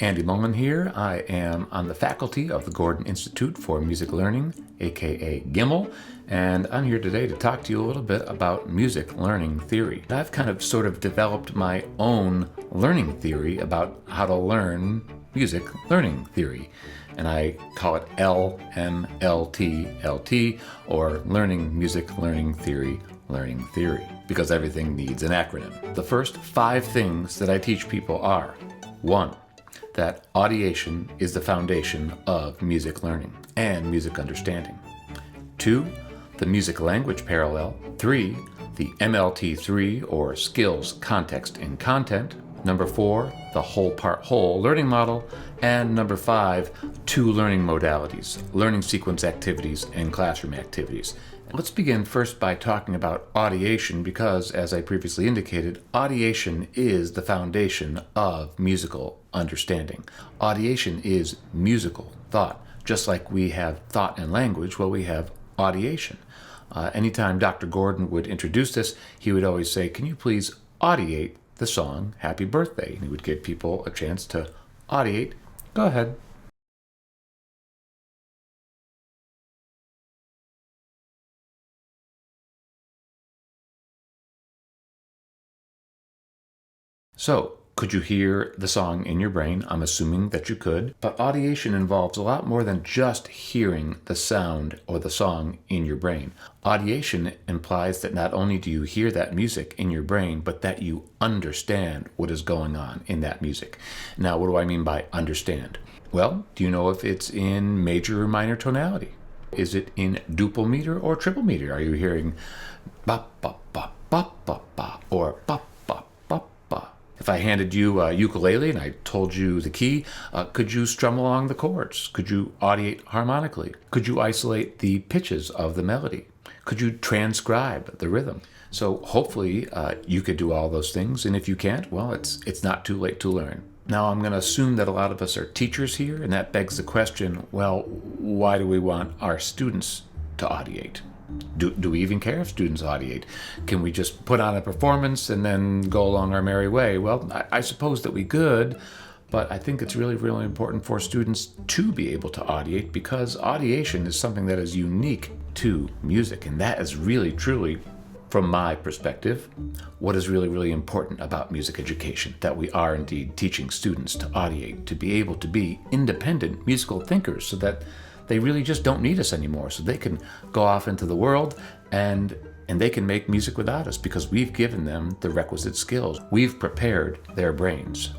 Andy Mullen here. I am on the faculty of the Gordon Institute for Music Learning, aka GIML, and I'm here today to talk to you a little bit about music learning theory. I've kind of sort of developed my own learning theory about how to learn music learning theory, and I call it LMLT, or Learning Music Learning Theory, because everything needs an acronym. The first 5 things that I teach people are: 1. That audiation is the foundation of music learning and music understanding. 2. The music language parallel. 3. The MLT3, or skills, context, and content. Number 4, the whole part whole learning model. And number 5, 2 learning modalities: learning sequence activities and classroom activities. Let's begin first by talking about audiation because, as I previously indicated, audiation is the foundation of musical understanding. Audiation is musical thought. Just like we have thought and language, well, we have audiation. Anytime Dr. Gordon would introduce this, he would always say, "Can you please audiate the song Happy Birthday?" And he would give people a chance to audiate. Go ahead. So, could you hear the song in your brain? I'm assuming that you could. But audiation involves a lot more than just hearing the sound or the song in your brain. Audiation implies that not only do you hear that music in your brain, but that you understand what is going on in that music. Now, what do I mean by understand? Well, do you know if it's in major or minor tonality? Is it in duple meter or triple meter? Are you hearing ba ba ba ba ba ba or ba ba ba ba? If I handed you a ukulele and I told you the key, could you strum along the chords? Could you audiate harmonically? Could you isolate the pitches of the melody? Could you transcribe the rhythm? So hopefully you could do all those things, and if you can't, well, it's not too late to learn. Now, I'm going to assume that a lot of us are teachers here, and that begs the question, well, why do we want our students to audiate? Do we even care if students audiate? Can we just put on a performance and then go along our merry way? Well, I suppose that we could, but I think it's really, really important for students to be able to audiate, because audiation is something that is unique to music, and that is really, truly, from my perspective, what is really, really important about music education, that we are indeed teaching students to audiate, to be able to be independent musical thinkers so that they really just don't need us anymore, so they can go off into the world and they can make music without us because we've given them the requisite skills. We've prepared their brains.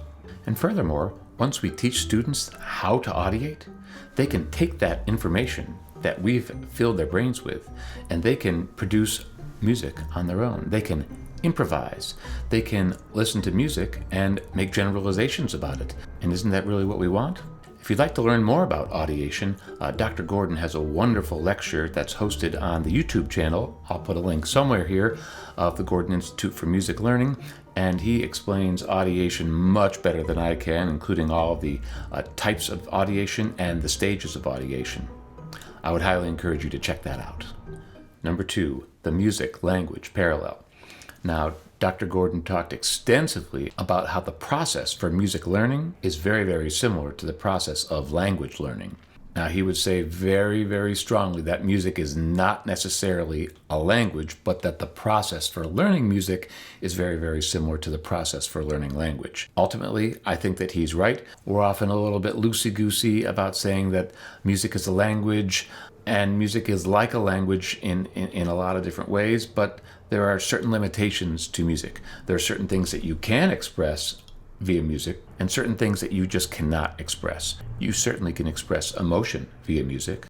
And furthermore, once we teach students how to audiate, they can take that information that we've filled their brains with and they can produce music on their own. They can improvise. They can listen to music and make generalizations about it. And isn't that really what we want? If you'd like to learn more about audiation, Dr. Gordon has a wonderful lecture that's hosted on the YouTube channel. I'll put a link somewhere here of the Gordon Institute for Music Learning, and he explains audiation much better than I can, including all of the types of audiation and the stages of audiation. I would highly encourage you to check that out. Number 2, the music language parallel. Now, Dr. Gordon talked extensively about how the process for music learning is very, very similar to the process of language learning. Now, he would say very, very strongly that music is not necessarily a language, but that the process for learning music is very, very similar to the process for learning language. Ultimately, I think that he's right. We're often a little bit loosey-goosey about saying that music is a language, and music is like a language in a lot of different ways, but there are certain limitations to music. There are certain things that you can express via music and certain things that you just cannot express. You certainly can express emotion via music.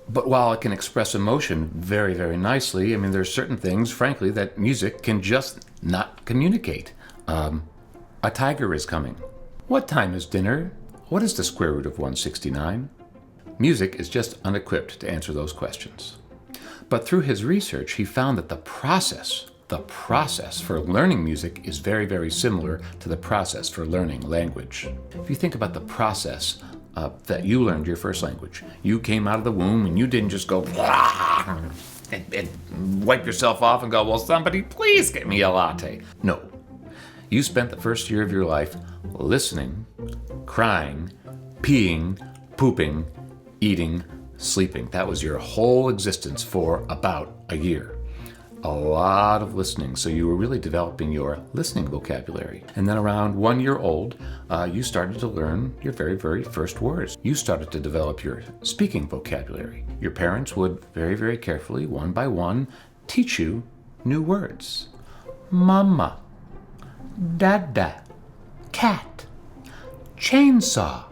But while it can express emotion very, very nicely, I mean, there's certain things, frankly, that music can just not communicate. A tiger is coming. What time is dinner? What is the square root of 169? Music is just unequipped to answer those questions. But through his research, he found that the process for learning music is very, very similar to the process for learning language. If you think about the process that you learned your first language, you came out of the womb and you didn't just go, and wipe yourself off and go, well, somebody please get me a latte. No. You spent the first year of your life listening, crying, peeing, pooping, eating, sleeping. That was your whole existence for about a year. A lot of listening, so you were really developing your listening vocabulary. And then around 1 year old, you started to learn your very, very first words. You started to develop your speaking vocabulary. Your parents would very, very carefully, one by one, teach you new words. Mama, dada, cat, chainsaw.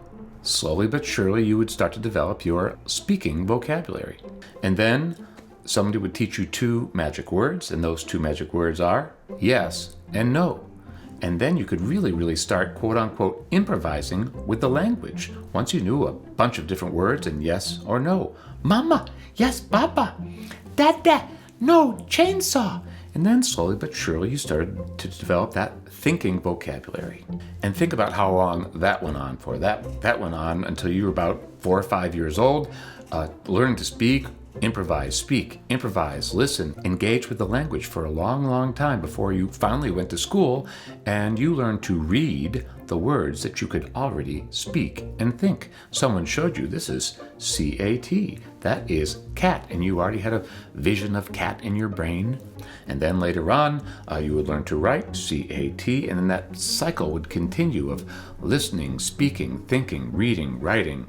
Slowly but surely, you would start to develop your speaking vocabulary. And then somebody would teach you 2 magic words, and those 2 magic words are yes and no. And then you could really, really start, quote unquote, improvising with the language. Once you knew a bunch of different words and yes or no. Mama, yes, Papa. Dada, no, chainsaw. And then slowly but surely you started to develop that thinking vocabulary. And think about how long that went on for. That went on until you were about 4 or 5 years old, learning to speak, improvise, speak, improvise, listen, engage with the language for a long, long time before you finally went to school and you learned to read the words that you could already speak and think. Someone showed you this is C-A-T. That is cat, and you already had a vision of cat in your brain. And then later on, you would learn to write C-A-T, and then that cycle would continue of listening, speaking, thinking, reading, writing,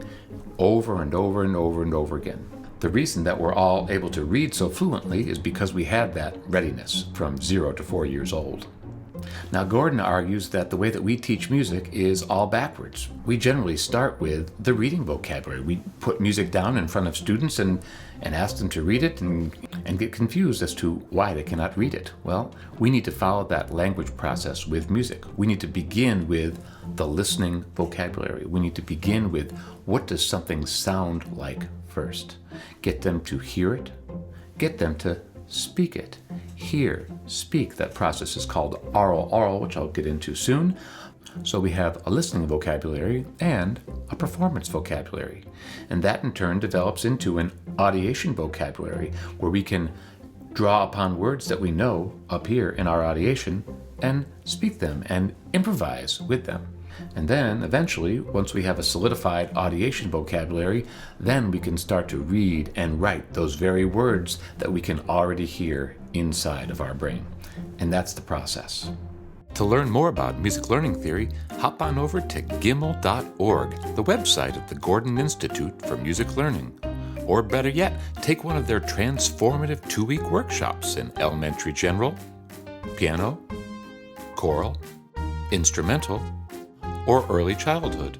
over and over and over and over again. The reason that we're all able to read so fluently is because we had that readiness from 0 to 4 years old. Now, Gordon argues that the way that we teach music is all backwards. We generally start with the reading vocabulary. We put music down in front of students and ask them to read it and get confused as to why they cannot read it. Well, we need to follow that language process with music. We need to begin with the listening vocabulary. We need to begin with what does something sound like first. Get them to hear it. Get them to speak it. Hear, speak. That process is called oral, which I'll get into soon. So we have a listening vocabulary and a performance vocabulary. And that in turn develops into an audiation vocabulary where we can draw upon words that we know up here in our audiation and speak them and improvise with them. And then eventually, once we have a solidified audiation vocabulary, then we can start to read and write those very words that we can already hear inside of our brain. And that's the process. To learn more about music learning theory, hop on over to GIML.org, the website of the Gordon Institute for Music Learning. Or better yet, take one of their transformative 2-week workshops in elementary general, piano, choral, instrumental, or early childhood.